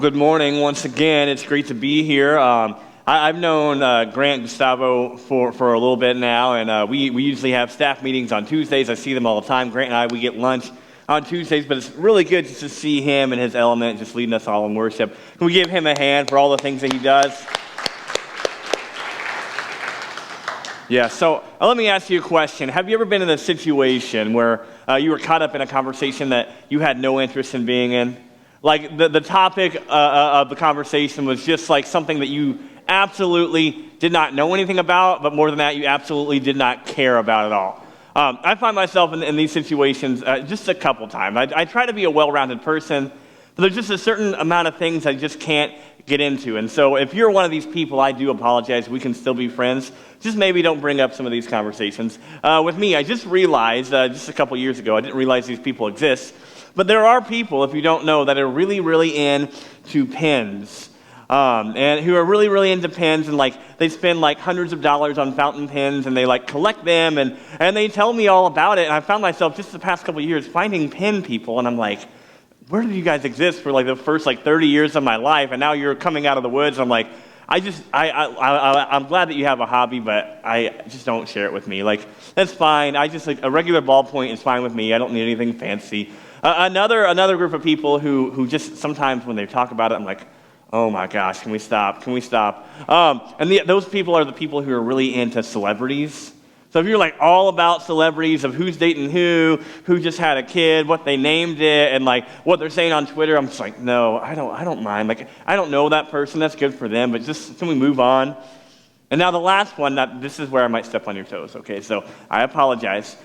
Good morning once again. It's great to be here. I've known Grant and Gustavo for a little bit now, and we usually have staff meetings on Tuesdays. I see them all the time. Grant and I, we get lunch on Tuesdays, but it's really good just to see him and his element just leading us all in worship. Can we give him a hand for all the things that he does? Yeah, so let me ask you a question. Have you ever been in a situation where you were caught up in a conversation that you had no interest in being in? Like the topic of the conversation was just like something that you absolutely did not know anything about, but more than that, you absolutely did not care about at all. I find myself in these situations just a couple times. I try to be a well-rounded person, but there's just a certain amount of things I just can't get into. And so if you're one of these people, I do apologize. We can still be friends. Just maybe don't bring up some of these conversations. With me, I just realized just a couple years ago, I didn't realize these people exist. But there are people, if you don't know, that are really, really into pens. And who are really, really into pens, and like they spend like hundreds of dollars on fountain pens, and they like collect them, and they tell me all about it. And I found myself just the past couple of years finding pen people, and I'm like, where did you guys exist for like the first like 30 years of my life? And now you're coming out of the woods. I'm like, I'm glad that you have a hobby, but I just don't share it with me. Like, that's fine. I just like a regular ballpoint is fine with me. I don't need anything fancy. Another group of people who just sometimes when they talk about it, I'm like, oh my gosh, can we stop? Can we stop? Those people are the people who are really into celebrities. So if you're like all about celebrities of who's dating who just had a kid, what they named it, and like what they're saying on Twitter, I'm just like, no, I don't mind. Like, I don't know that person. That's good for them, but just can we move on? And now the last one, this is where I might step on your toes. Okay, so I apologize.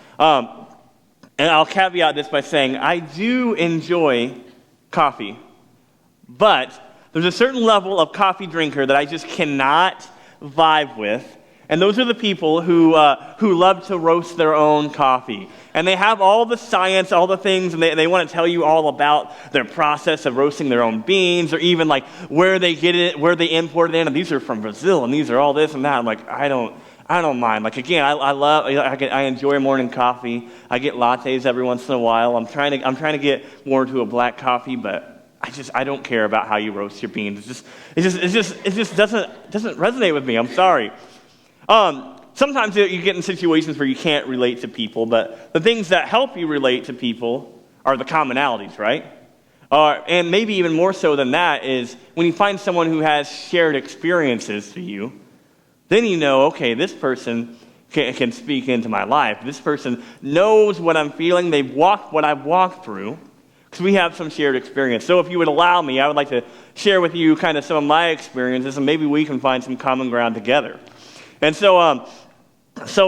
And I'll caveat this by saying I do enjoy coffee, but there's a certain level of coffee drinker that I just cannot vibe with, and those are the people who love to roast their own coffee. And they have all the science, all the things, and they want to tell you all about their process of roasting their own beans, or even like where they get it, where they import it in, and these are from Brazil, and these are all this and that. I'm like, I don't mind. Like, again, I enjoy morning coffee. I get lattes every once in a while. I'm trying to get more into a black coffee, but I don't care about how you roast your beans. It just doesn't resonate with me. I'm sorry. Sometimes you get in situations where you can't relate to people, but the things that help you relate to people are the commonalities, right? And maybe even more so than that is when you find someone who has shared experiences to you. Then you know, okay, this person can speak into my life. This person knows what I'm feeling. They've walked what I've walked through because we have some shared experience. So if you would allow me, I would like to share with you kind of some of my experiences, and maybe we can find some common ground together. And so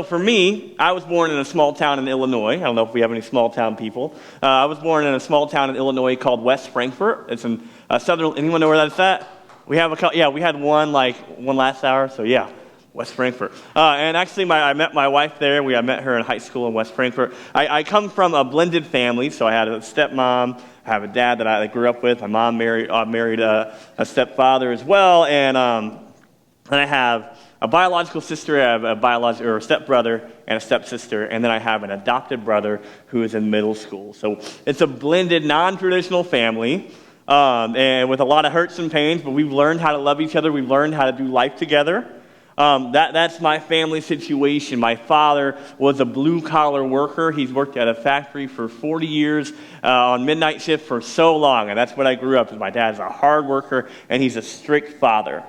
for me, I was born in a small town in Illinois. I don't know if we have any small town people. I was born in a small town in Illinois called West Frankfort. It's in southern. Anyone know where that's at? We have we had one last hour. So yeah. West Frankfort. And actually, I met my wife there. I met her in high school in West Frankfort. I come from a blended family, so I had a stepmom, I have a dad that I grew up with. My mom married a stepfather as well, and I have a biological sister, I have a stepbrother, and a stepsister, and then I have an adopted brother who is in middle school. So it's a blended, non-traditional family, and with a lot of hurts and pains, but we've learned how to love each other. We've learned how to do life together. That's my family situation. My father was a blue-collar worker. He's worked at a factory for 40 years on midnight shift for so long, and that's what I grew up with. My dad's a hard worker, and he's a strict father.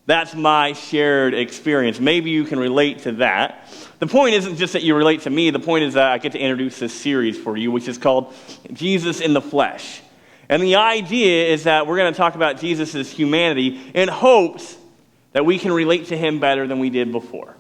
That's my shared experience. Maybe you can relate to that. The point isn't just that you relate to me. The point is that I get to introduce this series for you, which is called Jesus in the Flesh. And the idea is that we're going to talk about Jesus' humanity in hopes that we can relate to him better than we did before.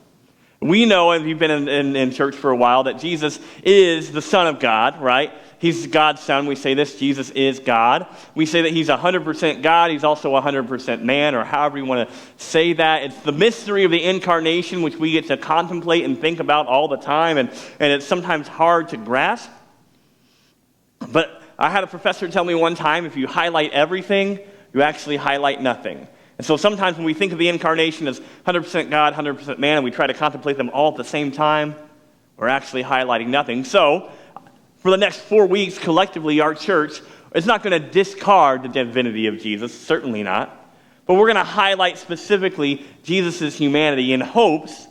We know, and you've been in church for a while, that Jesus is the Son of God, right? He's God's Son. We say this, Jesus is God. We say that he's 100% God. He's also 100% man, or however you want to say that. It's the mystery of the incarnation, which we get to contemplate and think about all the time, and it's sometimes hard to grasp. But I had a professor tell me one time, if you highlight everything, you actually highlight nothing. And so sometimes when we think of the incarnation as 100% God, 100% man, and we try to contemplate them all at the same time, we're actually highlighting nothing. So for the next 4 weeks, collectively, our church It's not going to discard the divinity of Jesus, certainly not. But we're going to highlight specifically Jesus' humanity in hopes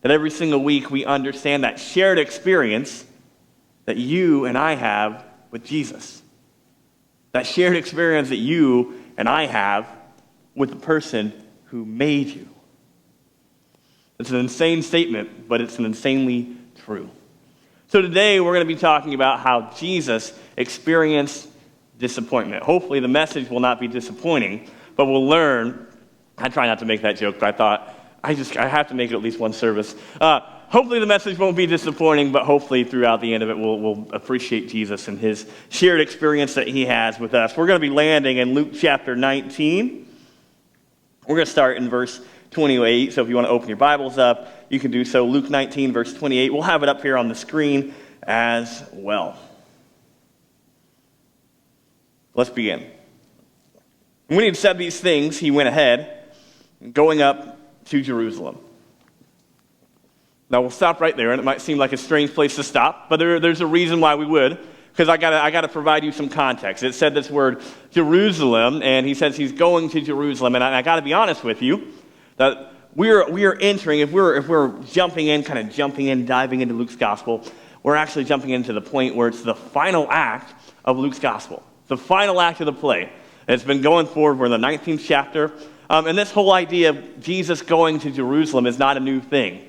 that every single week we understand that shared experience that you and I have with Jesus. That shared experience that you and I have with the person who made you. It's an insane statement, but it's an insanely true. So today we're going to be talking about how Jesus experienced disappointment. Hopefully the message will not be disappointing, but we'll learn. I try not to make that joke, but I thought I have to make it at least one service. Hopefully the message won't be disappointing, but hopefully throughout the end of it we'll appreciate Jesus and his shared experience that he has with us. We're going to be landing in Luke chapter 19. We're going to start in verse 28, so if you want to open your Bibles up, you can do so. Luke 19, verse 28. We'll have it up here on the screen as well. Let's begin. When he had said these things, he went ahead, going up to Jerusalem. Now we'll stop right there, and it might seem like a strange place to stop, but there's a reason why we would, because I got to provide you some context. It said this word Jerusalem, and he says he's going to Jerusalem, and I got to be honest with you that we are entering. If we're jumping in, diving into Luke's gospel, we're actually jumping into the point where it's the final act of Luke's gospel, the final act of the play. And it's been going forward. We're in the 19th chapter, and this whole idea of Jesus going to Jerusalem is not a new thing.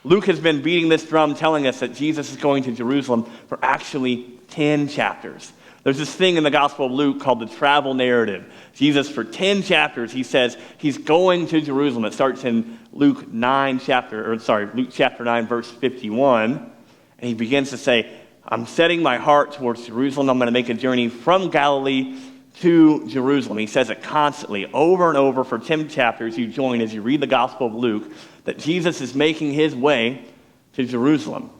Luke has been beating this drum, telling us that Jesus is going to Jerusalem for actually 10 chapters. There's this thing in the Gospel of Luke called the travel narrative. Jesus, for 10 chapters, he says he's going to Jerusalem. It starts in Luke chapter 9, verse 51. And he begins to say, I'm setting my heart towards Jerusalem. I'm going to make a journey from Galilee to Jerusalem. He says it constantly, over and over for 10 chapters. You join as you read the Gospel of Luke, that Jesus is making his way to Jerusalem.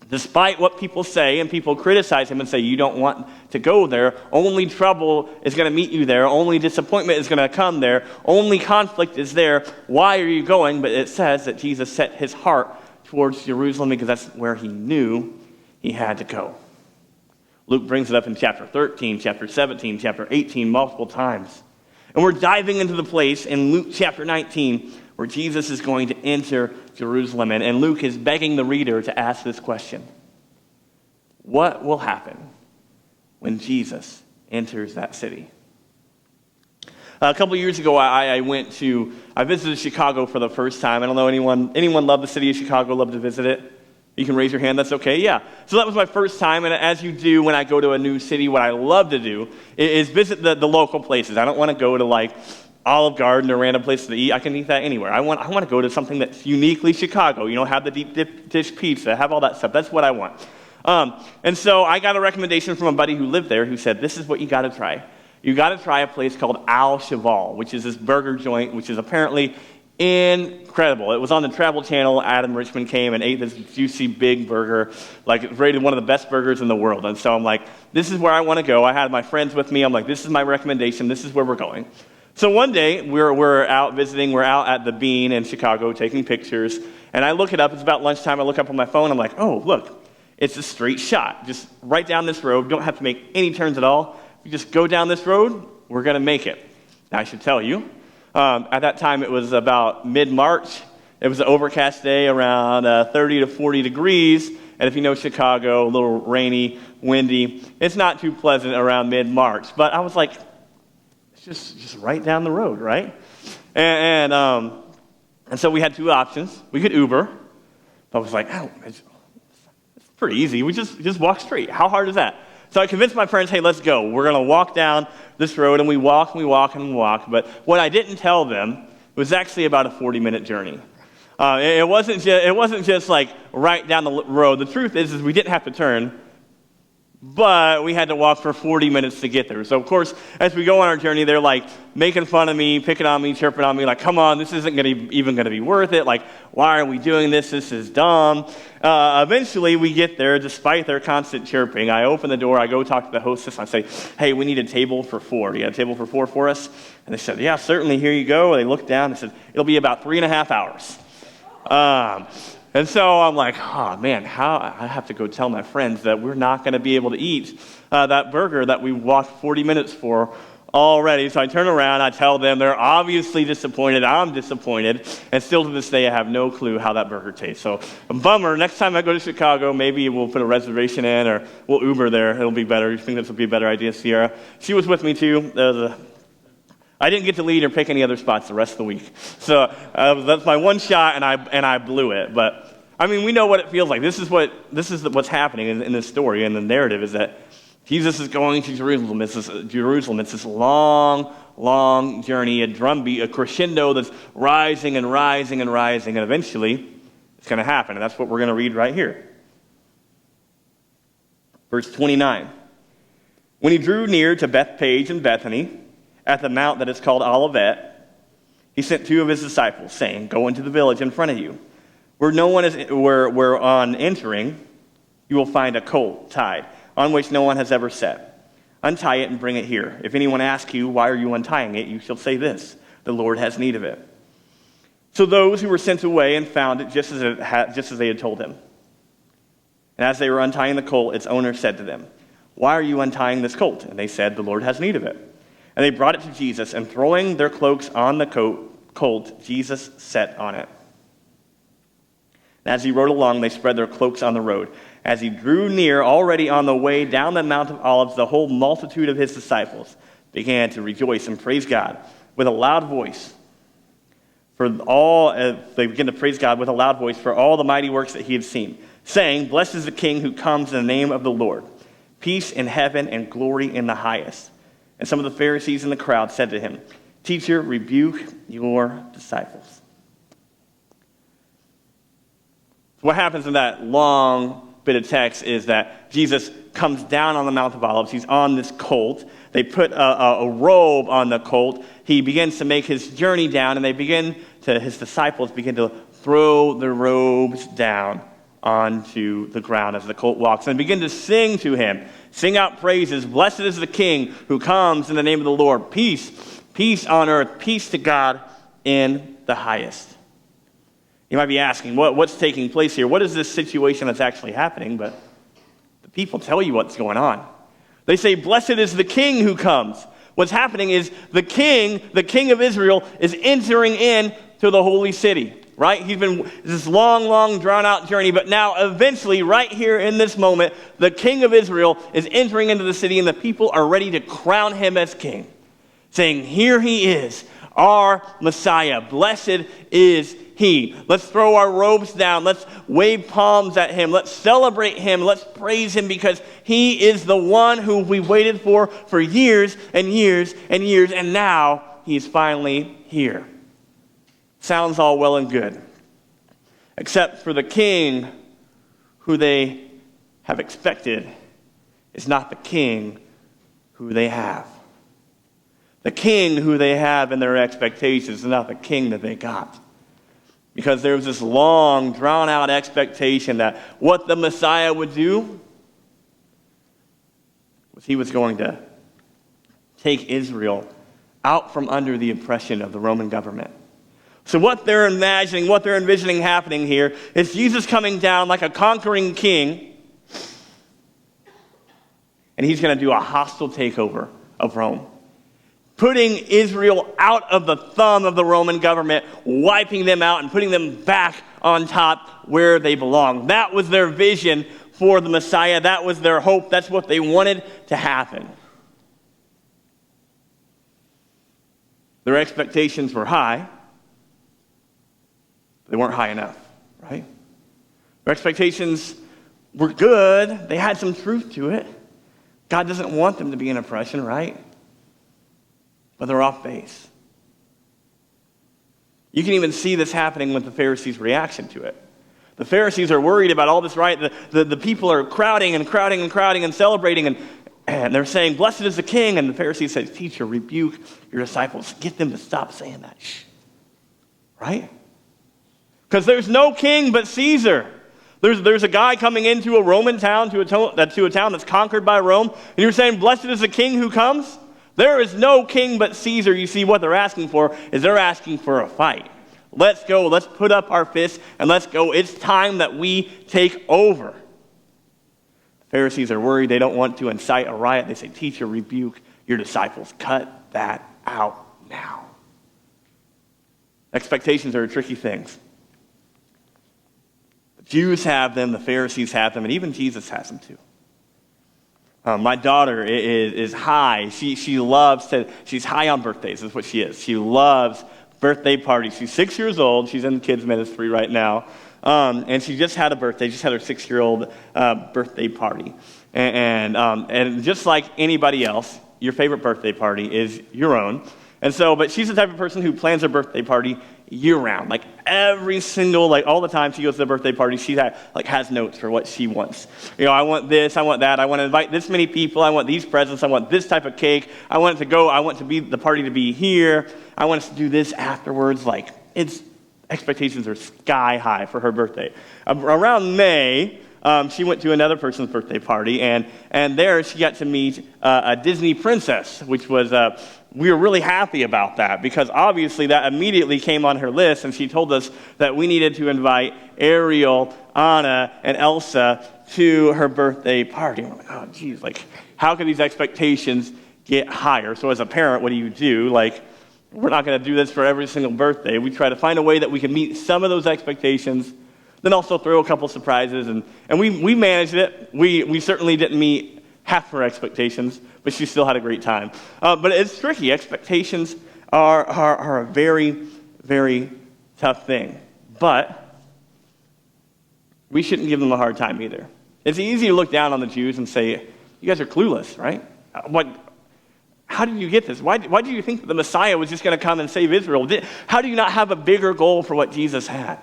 Despite what people say, and people criticize him and say, you don't want to go there, only trouble is going to meet you there, only disappointment is going to come there, only conflict is there, why are you going? But it says that Jesus set his heart towards Jerusalem because that's where he knew he had to go. Luke brings it up in chapter 13, chapter 17, chapter 18, multiple times. And we're diving into the place in Luke chapter 19 where Jesus is going to enter Jerusalem. And Luke is begging the reader to ask this question. What will happen when Jesus enters that city? A couple years ago, I visited Chicago for the first time. I don't know anyone love the city of Chicago, love to visit it? You can raise your hand, that's okay, yeah. So that was my first time, and as you do when I go to a new city, what I love to do is visit the local places. I don't want to go to like Olive Garden or random places to eat. I can eat that anywhere. I want to go to something that's uniquely Chicago, have the deep dish pizza, have all that stuff. That's what I want. And so I got a recommendation from a buddy who lived there who said, this is what you got to try. You got to try a place called Al Cheval, which is this burger joint, which is apparently incredible. It was on the Travel Channel. Adam Richmond came and ate this juicy big burger, like rated one of the best burgers in the world. And so I'm like, this is where I want to go. I had my friends with me. I'm like, this is my recommendation. This is where we're going. So one day we're out visiting. We're out at the Bean in Chicago taking pictures. And I look it up. It's about lunchtime. I look up on my phone. I'm like, oh, look, it's a straight shot. Just right down this road. Don't have to make any turns at all. If you just go down this road, we're going to make it. Now, I should tell you, at that time, it was about mid-March. It was an overcast day, around 30 to 40 degrees. And if you know Chicago, a little rainy, windy. It's not too pleasant around mid-March. But I was like, it's just right down the road, right? And so we had two options. We could Uber. But I was like, oh, it's pretty easy. We just walk straight. How hard is that? So I convinced my friends, hey, let's go. We're going to walk down this road, and we walk, and we walk, and we walk. But what I didn't tell them was actually about a 40-minute journey. It wasn't just like right down the road. The truth is we didn't have to turn, but we had to walk for 40 minutes to get there. So, of course, as we go on our journey, they're like making fun of me, picking on me, chirping on me, like, come on, this isn't even going to be worth it. Like, why are we doing this? This is dumb. Eventually, we get there, despite their constant chirping. I open the door. I go talk to the hostess. I say, hey, we need a table for 4. Do you have a table for 4 for us? And they said, yeah, certainly, here you go. And they looked down and said, it'll be about 3.5 hours. And so I'm like, oh man, I have to go tell my friends that we're not going to be able to eat that burger that we walked 40 minutes for already. So I turn around, I tell them, they're obviously disappointed, I'm disappointed, and still to this day I have no clue how that burger tastes. So a bummer, next time I go to Chicago, maybe we'll put a reservation in or we'll Uber there, it'll be better. You think this would be a better idea, Sierra? She was with me too. I didn't get to lead or pick any other spots the rest of the week. So that's my one shot, and I blew it. But I mean, we know what it feels like. This is what's happening in this story, and the narrative is that Jesus is going to Jerusalem. It's this long, long journey, a drumbeat, a crescendo that's rising and rising and rising, and eventually it's going to happen. And that's what we're going to read right here. Verse 29. When he drew near to Bethpage and Bethany, at the mount that is called Olivet, he sent 2 of his disciples, saying, "Go into the village in front of you. Where on entering, you will find a colt tied, on which no one has ever sat. Untie it and bring it here. If anyone asks you, 'Why are you untying it?' you shall say this, 'The Lord has need of it.'" So those who were sent away and found it just as they had told him. And as they were untying the colt, its owner said to them, "Why are you untying this colt?" And they said, "The Lord has need of it." And they brought it to Jesus, and throwing their cloaks on the colt, Jesus sat on it. And as he rode along, they spread their cloaks on the road. As he drew near, already on the way down the Mount of Olives, the whole multitude of his disciples began to rejoice and praise God with a loud voice. They began to praise God with a loud voice for all the mighty works that he had seen, saying, "Blessed is the King who comes in the name of the Lord. Peace in heaven and glory in the highest." And some of the Pharisees in the crowd said to him, "Teacher, rebuke your disciples." What happens in that long bit of text is that Jesus comes down on the Mount of Olives. He's on this colt. They put a robe on the colt. He begins to make his journey down, and his disciples begin to throw the robes down onto the ground as the colt walks and begin to sing to him. Sing out praises. "Blessed is the King who comes in the name of the Lord. Peace, peace on earth, peace to God in the highest." You might be asking, what's taking place here? What is this situation that's actually happening? But the people tell you what's going on. They say, "Blessed is the King who comes." What's happening is the King of Israel, is entering into the holy city. Right? He's been this long, long, drawn-out journey, but now eventually, right here in this moment, the King of Israel is entering into the city, and the people are ready to crown him as king, saying, "Here he is, our Messiah. Blessed is he. Let's throw our robes down. Let's wave palms at him. Let's celebrate him. Let's praise him because he is the one who we waited for years and years and years, and now he's finally here." Sounds all well and good, except for the king who they have expected is not the king who they have. The king who they have in their expectations is not the king that they got. Because there was this long, drawn-out expectation that what the Messiah would do was he was going to take Israel out from under the oppression of the Roman government. So what they're imagining, what they're envisioning happening here is Jesus coming down like a conquering king, and he's going to do a hostile takeover of Rome, putting Israel out of the thumb of the Roman government, wiping them out and putting them back on top where they belong. That was their vision for the Messiah. That was their hope. That's what they wanted to happen. Their expectations were high. They weren't high enough, right? Their expectations were good. They had some truth to it. God doesn't want them to be in oppression, right? But they're off base. You can even see this happening with the Pharisees' reaction to it. The Pharisees are worried about all this, right? The people are crowding and celebrating, and they're saying, "Blessed is the King." And the Pharisees say, "Teacher, rebuke your disciples. Get them to stop saying that." Shh. Right? Because there's no king but Caesar. There's a guy coming into a Roman town, to a town that's conquered by Rome, and you're saying, "Blessed is the King who comes"? There is no king but Caesar. You see, what they're asking for is they're asking for a fight. let's go, let's put up our fists, and let's go. It's time that we take over. The Pharisees are worried. They don't want to incite a riot. They say, teacher, rebuke your disciples. Cut that out now. Expectations are tricky things. The Jews have them, the Pharisees have them, and even Jesus has them too. My daughter is high. She loves she's high on birthdays, is what she is. She loves birthday parties. She's 6 years old. She's in the kids' ministry right now. And she just had a birthday. Just had her 6-year-old birthday party. And just like anybody else, your favorite birthday party is your own. And so, but she's the type of person who plans her birthday party year-round. Like every single, all the time she goes to the birthday party, she has notes for what she wants. I want this, I want that, I want to invite this many people, I want these presents, I want this type of cake, I want it to go, I want the party to be here, I want us to do this afterwards. Expectations are sky high for her birthday. Around May, she went to another person's birthday party, and there she got to meet a Disney princess, which was, we were really happy about that, because obviously that immediately came on her list, and she told us that we needed to invite Ariel, Anna, and Elsa to her birthday party. And we're like, oh, geez, how can these expectations get higher? So as a parent, what do? We're not going to do this for every single birthday. We try to find a way that we can meet some of those expectations, then also throw a couple surprises, and we managed it. We certainly didn't meet half her expectations, but she still had a great time. But it's tricky. Expectations are a very, very tough thing. But we shouldn't give them a hard time either. It's easy to look down on the Jews and say, you guys are clueless, right? How did you get this? Why did you think that the Messiah was just going to come and save Israel? How do you not have a bigger goal for what Jesus had?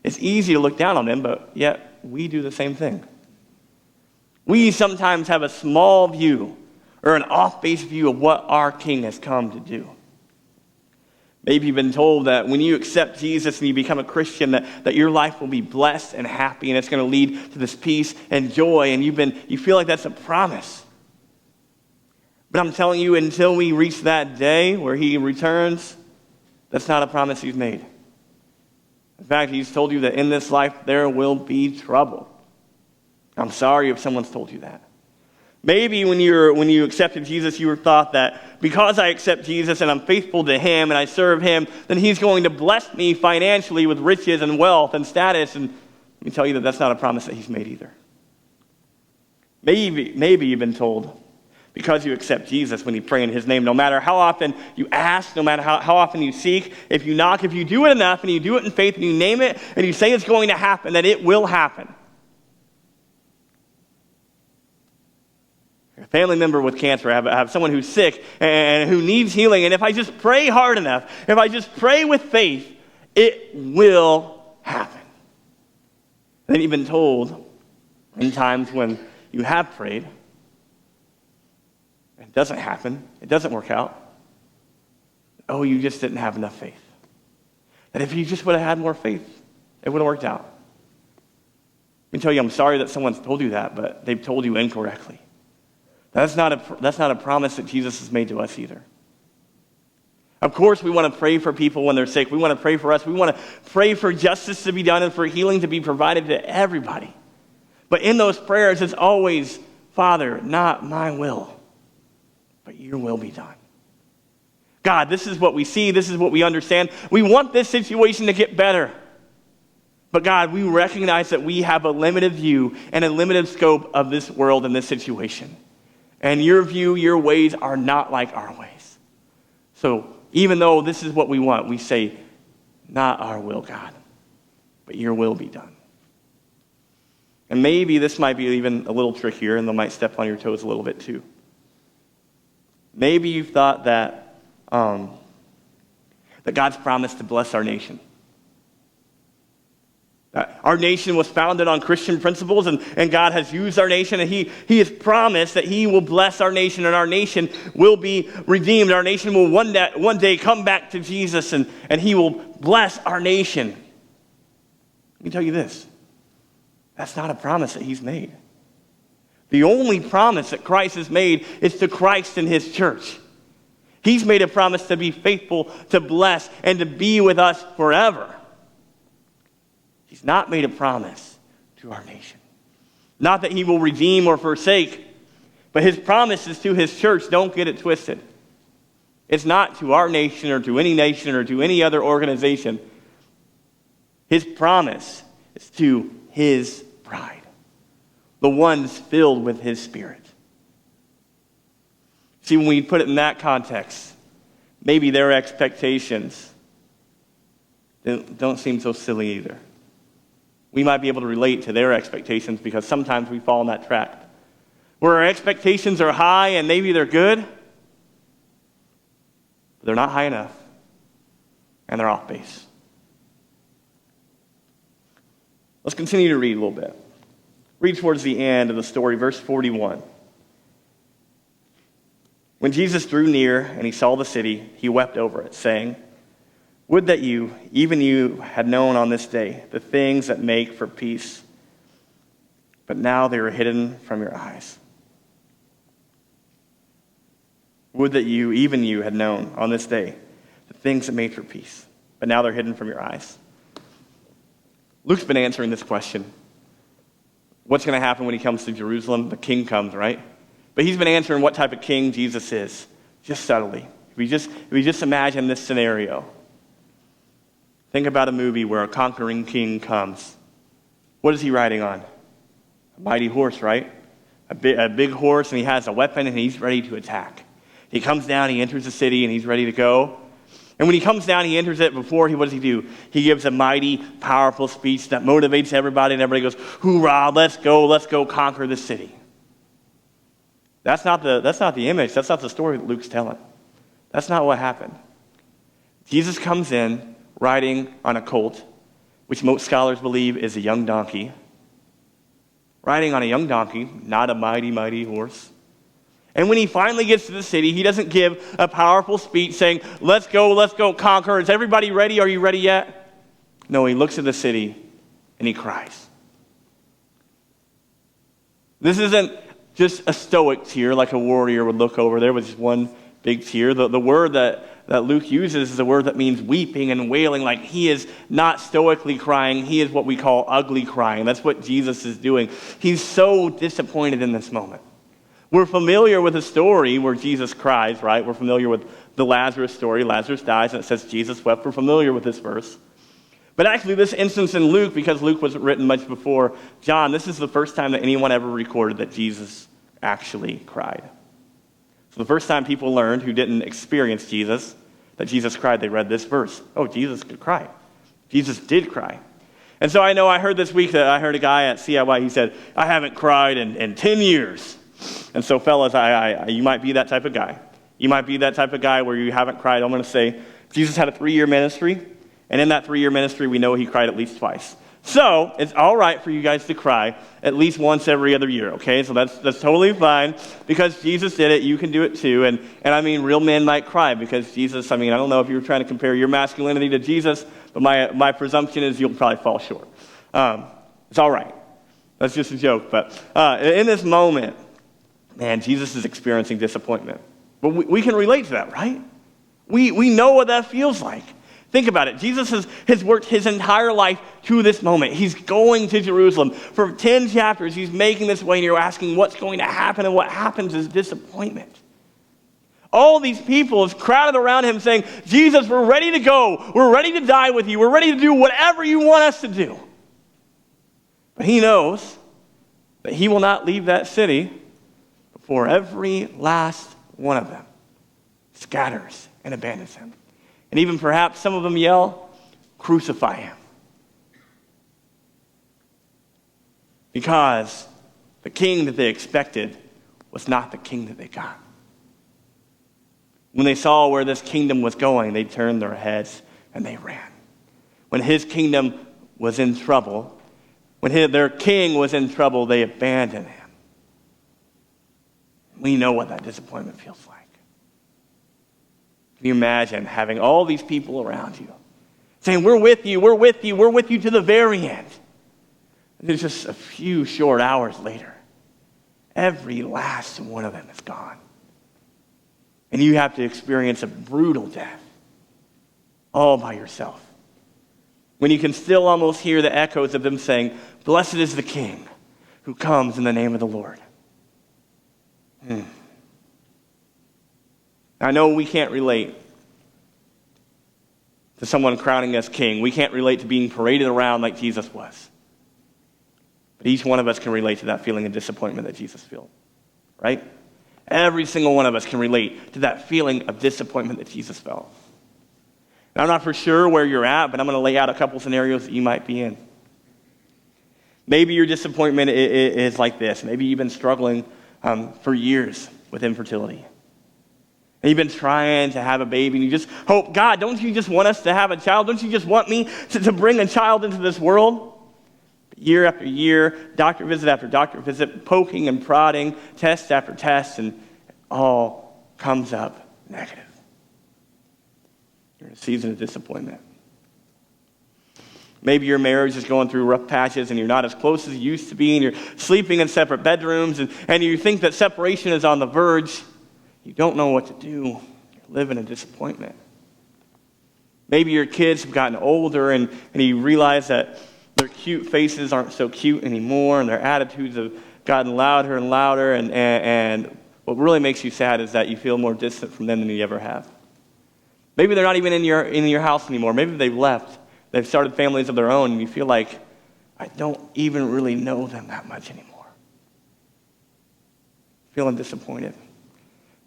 It's easy to look down on them, but yet we do the same thing. We sometimes have a small view or an off-base view of what our King has come to do. Maybe you've been told that when you accept Jesus and you become a Christian, that your life will be blessed and happy, and it's going to lead to this peace and joy, and you feel like that's a promise. But I'm telling you, until we reach that day where he returns, that's not a promise he's made. In fact, he's told you that in this life there will be trouble. I'm sorry if someone's told you that. Maybe when you accepted Jesus, you thought that because I accept Jesus and I'm faithful to him and I serve him, then he's going to bless me financially with riches and wealth and status. And let me tell you that that's not a promise that he's made either. Maybe you've been told, because you accept Jesus when you pray in his name, no matter how often you ask, no matter how often you seek, if you knock, if you do it enough and you do it in faith and you name it and you say it's going to happen, that it will happen. A family member with cancer, I have someone who's sick and who needs healing, and if I just pray hard enough, if I just pray with faith, it will happen. And then you've been told in times when you have prayed, it doesn't happen, it doesn't work out. Oh, you just didn't have enough faith. That if you just would have had more faith, it would have worked out. Let me tell you, I'm sorry that someone's told you that, but they've told you incorrectly. That's not a promise that Jesus has made to us either. Of course, we want to pray for people when they're sick. We want to pray for us. We want to pray for justice to be done and for healing to be provided to everybody. But in those prayers, it's always, Father, not my will, but your will be done. God, this is what we see. This is what we understand. We want this situation to get better. But God, we recognize that we have a limited view and a limited scope of this world and this situation. And your view, your ways are not like our ways. So even though this is what we want, we say, not our will, God, but your will be done. And maybe this might be even a little trickier, and they might step on your toes a little bit too. Maybe you've thought that God's promised to bless our nation. Our nation was founded on Christian principles, and God has used our nation, and He has promised that He will bless our nation, and our nation will be redeemed. Our nation will one day come back to Jesus, and He will bless our nation. Let me tell you this. That's not a promise that He's made. The only promise that Christ has made is to Christ and His church. He's made a promise to be faithful, to bless, and to be with us forever. He's not made a promise to our nation. Not that he will redeem or forsake, but his promise is to his church. Don't get it twisted. It's not to our nation or to any other organization. His promise is to his bride, the ones filled with his Spirit. See, when we put it in that context, maybe their expectations don't seem so silly either. We might be able to relate to their expectations because sometimes we fall in that trap where our expectations are high and maybe they're good, but they're not high enough and they're off base. Let's continue to read a little bit. Read towards the end of the story, verse 41. When Jesus drew near and he saw the city, he wept over it, saying, "Would that you, even you, had known on this day the things that make for peace, but now they are hidden from your eyes." Would that you, even you, had known on this day the things that made for peace, but now they're hidden from your eyes. Luke's been answering this question. What's going to happen when he comes to Jerusalem? The king comes, right? But he's been answering what type of king Jesus is, just subtly. If we just imagine this scenario. Think about a movie where a conquering king comes. What is he riding on? A mighty horse, right? A big horse, and he has a weapon, and he's ready to attack. He comes down, he enters the city, and he's ready to go. And when he comes down, he enters it before what does he do? He gives a mighty, powerful speech that motivates everybody, and everybody goes, "Hoorah, let's go conquer the city." That's not the image. That's not the story that Luke's telling. That's not what happened. Jesus comes in riding on a colt, which most scholars believe is a young donkey. Riding on a young donkey, not a mighty, mighty horse. And when he finally gets to the city, he doesn't give a powerful speech saying, let's go conquer. Is everybody ready? Are you ready yet? No, he looks at the city and he cries. This isn't just a stoic tear like a warrior would look over there with just one big tear. The word that Luke uses is a word that means weeping and wailing, like he is not stoically crying. He is what we call ugly crying. That's what Jesus is doing. He's so disappointed in this moment. We're familiar with a story where Jesus cries, right? We're familiar with the Lazarus story. Lazarus dies, and it says Jesus wept. We're familiar with this verse. But actually, this instance in Luke, because Luke was written much before John, this is the first time that anyone ever recorded that Jesus actually cried. So the first time people learned who didn't experience Jesus, that Jesus cried, they read this verse. Oh, Jesus could cry. Jesus did cry. And so I heard this week that I heard a guy at CIY, he said, I haven't cried in 10 years. And so fellas, you might be that type of guy. You might be that type of guy where you haven't cried. I'm going to say, Jesus had a 3-year ministry, and in that 3-year ministry, we know he cried at least twice. So it's all right for you guys to cry at least once every other year, okay? So that's totally fine because Jesus did it. You can do it too. And I mean, real men might cry because Jesus, I don't know if you were trying to compare your masculinity to Jesus, but my presumption is you'll probably fall short. It's all right. That's just a joke. But in this moment, man, Jesus is experiencing disappointment. But we can relate to that, right? We know what that feels like. Think about it. Jesus has worked his entire life to this moment. He's going to Jerusalem. For 10 chapters, he's making this way, and you're asking what's going to happen, and what happens is disappointment. All these people have crowded around him saying, Jesus, we're ready to go. We're ready to die with you. We're ready to do whatever you want us to do. But he knows that he will not leave that city before every last one of them scatters and abandons him. And even perhaps some of them yell, crucify him. Because the king that they expected was not the king that they got. When they saw where this kingdom was going, they turned their heads and they ran. When his kingdom was in trouble, when their king was in trouble, they abandoned him. We know what that disappointment feels like. Can you imagine having all these people around you saying, we're with you to the very end. And it's just a few short hours later, every last one of them is gone. and you have to experience a brutal death all by yourself. When you can still almost hear the echoes of them saying, "Blessed is the King who comes in the name of the Lord." I know we can't relate to someone crowning us king. We can't relate to being paraded around like Jesus was. But each one of us can relate to that feeling of disappointment that Jesus felt, right? Every single one of us can relate to that feeling of disappointment that Jesus felt. And I'm not for sure where you're at, but I'm going to lay out a couple scenarios that you might be in. Maybe your disappointment is like this. Maybe you've been struggling for years with infertility. And you've been trying to have a baby, and you just hope, God, don't you just want us to have a child? Don't you just want me to bring a child into this world? But year after year, doctor visit after doctor visit, poking and prodding, test after test, and it all comes up negative. You're in a season of disappointment. Maybe your marriage is going through rough patches and you're not as close as you used to be, and you're sleeping in separate bedrooms, and you think that separation is on the verge. You don't know what to do. You're living in disappointment. Maybe your kids have gotten older and you realize that their cute faces aren't so cute anymore, and their attitudes have gotten louder and louder, and what really makes you sad is that you feel more distant from them than you ever have. Maybe they're not even in your house anymore. Maybe they've left. They've started families of their own, and you feel like, I don't even really know them that much anymore. Feeling disappointed.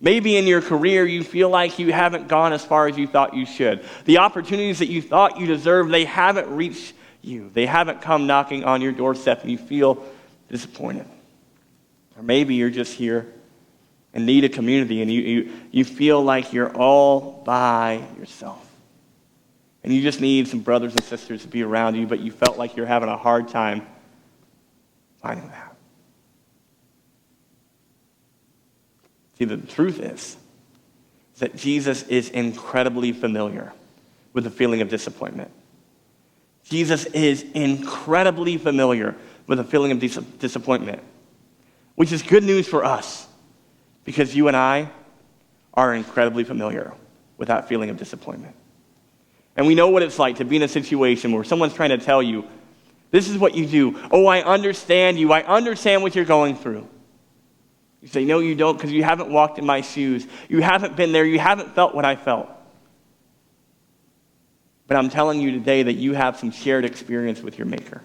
Maybe in your career, you feel like you haven't gone as far as you thought you should. The opportunities that you thought you deserved, they haven't reached you. They haven't come knocking on your doorstep, and you feel disappointed. Or maybe you're just here and need a community, and you feel like you're all by yourself. And you just need some brothers and sisters to be around you, but you felt like you're having a hard time finding that. See, the truth is that Jesus is incredibly familiar with the feeling of disappointment. Jesus is incredibly familiar with the feeling of disappointment, which is good news for us, because you and I are incredibly familiar with that feeling of disappointment. And we know what it's like to be in a situation where someone's trying to tell you, this is what you do. Oh, I understand you. I understand what you're going through. You say, no, you don't, because you haven't walked in my shoes. You haven't been there. You haven't felt what I felt. But I'm telling you today that you have some shared experience with your Maker.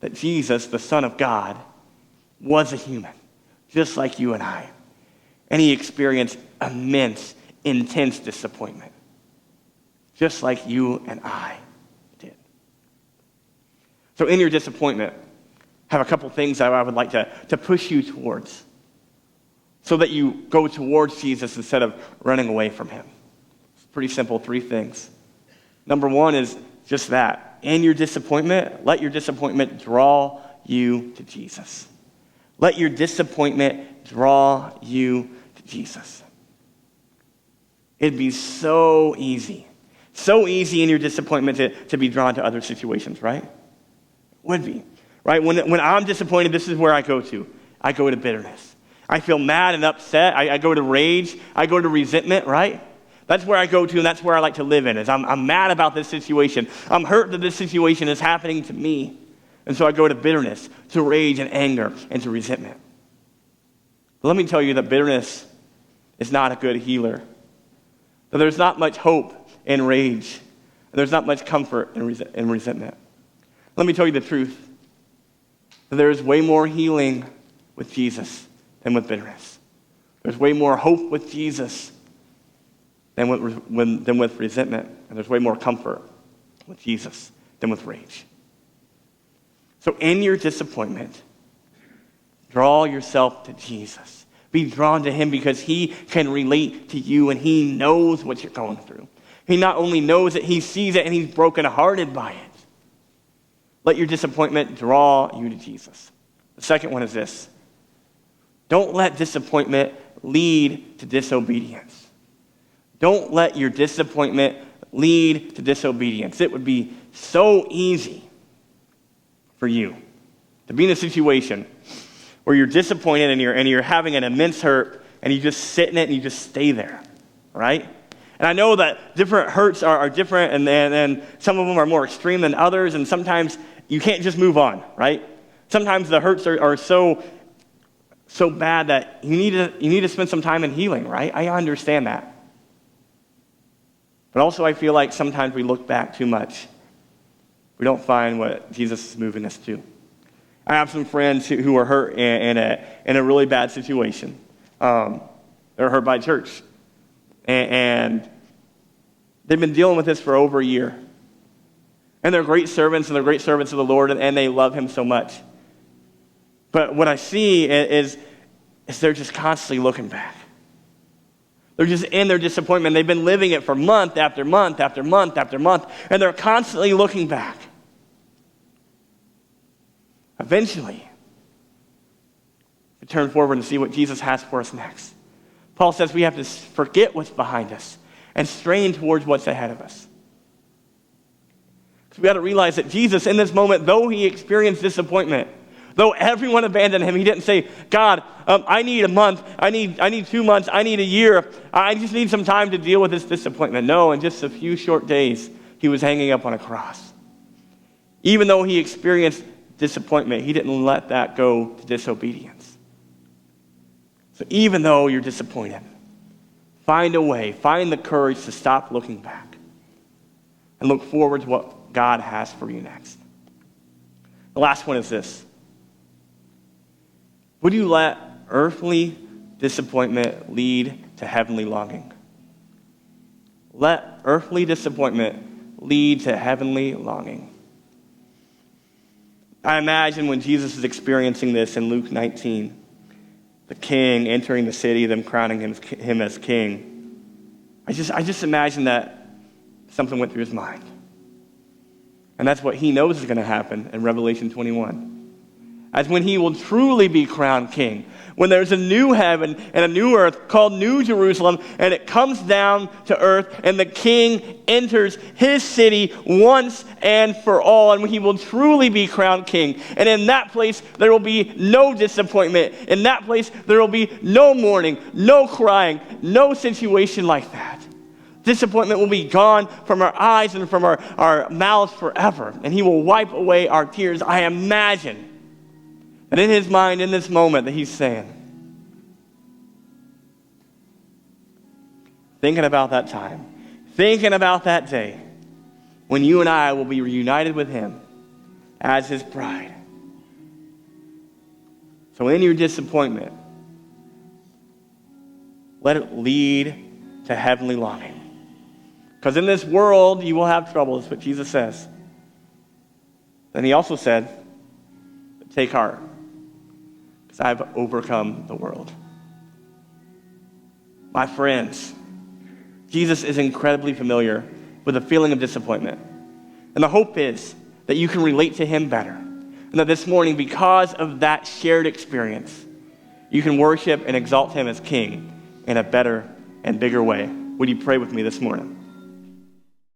That Jesus, the Son of God, was a human, just like you and I. And he experienced immense, intense disappointment, just like you and I did. So in your disappointment, I have a couple things that I would like to push you towards, so that you go towards Jesus instead of running away from him. It's pretty simple, 3 things. Number 1 is just that. In your disappointment, let your disappointment draw you to Jesus. Let your disappointment draw you to Jesus. It'd be so easy in your disappointment to be drawn to other situations, right? It would be, right? When I'm disappointed, this is where I go to. I go to bitterness. I feel mad and upset. I go to rage. I go to resentment, right? That's where I go to, and that's where I like to live in, is I'm mad about this situation. I'm hurt that this situation is happening to me. And so I go to bitterness, to rage and anger, and to resentment. But let me tell you that bitterness is not a good healer. That there's not much hope in rage. And there's not much comfort in resentment. Let me tell you the truth. That there is way more healing with Jesus than with bitterness. There's way more hope with Jesus than with resentment. And there's way more comfort with Jesus than with rage. So in your disappointment, draw yourself to Jesus. Be drawn to him because he can relate to you and he knows what you're going through. He not only knows it, he sees it and he's brokenhearted by it. Let your disappointment draw you to Jesus. The second one is this. Don't let disappointment lead to disobedience. Don't let your disappointment lead to disobedience. It would be so easy for you to be in a situation where you're disappointed and you're having an immense hurt, and you just sit in it and you just stay there, right? And I know that different hurts are different, and some of them are more extreme than others, and sometimes you can't just move on, right? Sometimes the hurts are so bad that you need to spend some time in healing, right? I understand that. But also I feel like sometimes we look back too much. We don't find what Jesus is moving us to. I have some friends who are hurt in a really bad situation. They're hurt by church. And they've been dealing with this for over a year. And they're great servants, and they're great servants of the Lord, and they love him so much. But what I see is they're just constantly looking back. They're just in their disappointment. They've been living it for month after month after month after month, and they're constantly looking back. Eventually, we turn forward and see what Jesus has for us next. Paul says we have to forget what's behind us and strain towards what's ahead of us. Because we got to realize that Jesus, in this moment, though he experienced disappointment, though everyone abandoned him, he didn't say, God, I need a month, I need 2 months, I need a year, I just need some time to deal with this disappointment. No, in just a few short days, he was hanging up on a cross. Even though he experienced disappointment, he didn't let that go to disobedience. So even though you're disappointed, find a way, find the courage to stop looking back and look forward to what God has for you next. The last one is this. Would you let earthly disappointment lead to heavenly longing? Let earthly disappointment lead to heavenly longing. I imagine when Jesus is experiencing this in Luke 19, the king entering the city, them crowning him as king. I just imagine that something went through his mind. And that's what he knows is going to happen in Revelation 21. As when he will truly be crowned king. When there's a new heaven and a new earth called New Jerusalem, and it comes down to earth, and the king enters his city once and for all, and he will truly be crowned king. And in that place, there will be no disappointment. In that place, there will be no mourning, no crying, no situation like that. Disappointment will be gone from our eyes and from our mouths forever, and he will wipe away our tears. I imagine that in his mind, in this moment, that he's saying, thinking about that time, thinking about that day, when you and I will be reunited with him as his bride. So in your disappointment, let it lead to heavenly longing. Because in this world, you will have trouble, is what Jesus says. Then he also said, take heart, because I have overcome the world. My friends, Jesus is incredibly familiar with the feeling of disappointment. And the hope is that you can relate to him better. And that this morning, because of that shared experience, you can worship and exalt him as king in a better and bigger way. Would you pray with me this morning?